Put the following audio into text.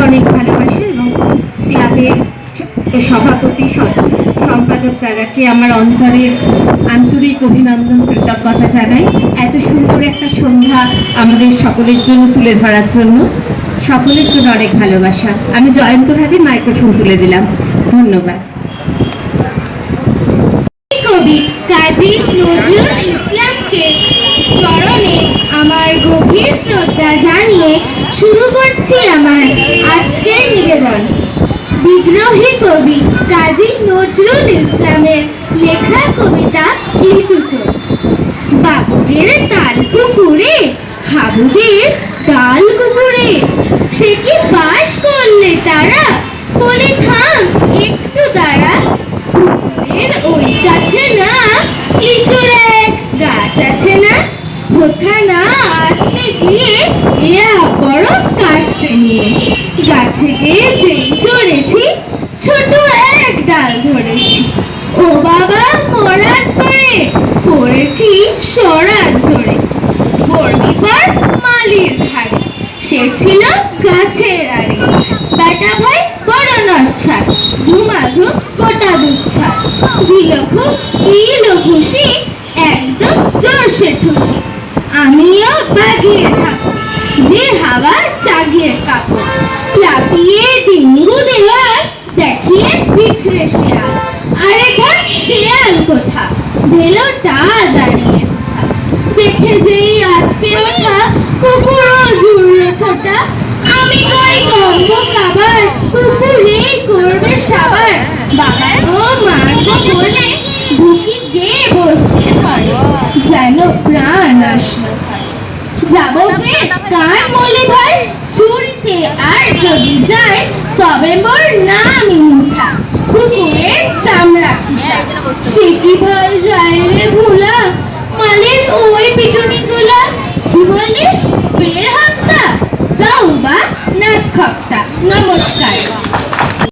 অনেক ভালোবাসে এবং ক্লাবের সভাপতি সম্পাদক তারাকে আমার অন্তরের আন্তরিক অভিনন্দন কৃতজ্ঞতা জানাই এত সুন্দর একটা সন্ধ্যা আমাদের সকলের জন্য তুলে ধরার জন্য। সকলের জন্য অনেক ভালোবাসা। আমি জয়ন্তভাবে মাইক্রোফোন তুলে দিলাম। ধন্যবাদ। কবি কাজী নজরুল ইসলামকে চরণে আমার গভীর শ্রদ্ধা জানিয়ে শুরু করছি আমার আজকের নিবেদন। বিদ্রোহী কবি কাজী নজরুল ইসলামের লেখা কবিতা লিচুচোর। বাবুদের তাল পুকুরে হাবুদের ডাল কুকুরে, সে কি বাস করলে তারা, বলে থাম একটু দাঁড়া। পুকুরের ওই গাছে না লিচুর এক গাছ আছে না, কোথা না আসতে গিয়ে এরা বড় কাটতে নিয়ে। গাছে গিয়ে যেই চড়েছি ছোট এক ডাল ধরেছি, ও বাবা মরার করে পড়েছি সরাত ধরে। বর্ণিপার মালির ধারে সে ছিল গাছের আড়ে, বেটা ভাই বড় নচ্ছা ঘুমাঘুম গোটা দুচ্ছা। দিল খুব দিল খুশি একদম জোরসে ঠুসি, আমিও বাগিয়ে থাকো যে হাওয়া চাগিয়ে কাপো। লাপিয়ে ডিঙ্গু দেওয়ার দেখিয়ে পিঠরে শেয়াল, আরে ঘর শেয়াল কোথা ভেলোটা দাঁড়িয়ে কোথা। দেখে যেই আজকে ওঠা কুকুরও জুড়লো ছোটা, আমি কই গন্ধ খাবার কুকুরে করবে সাবার। বাবা ও মা গো বলে বুকি গিয়ে বসতে হয়, যেন প্রাণ আসলো। যাবো ফের কার মলে ভাই চুরিতে, আর যদি যায় তবে মোর নামই মুছা। কুকুর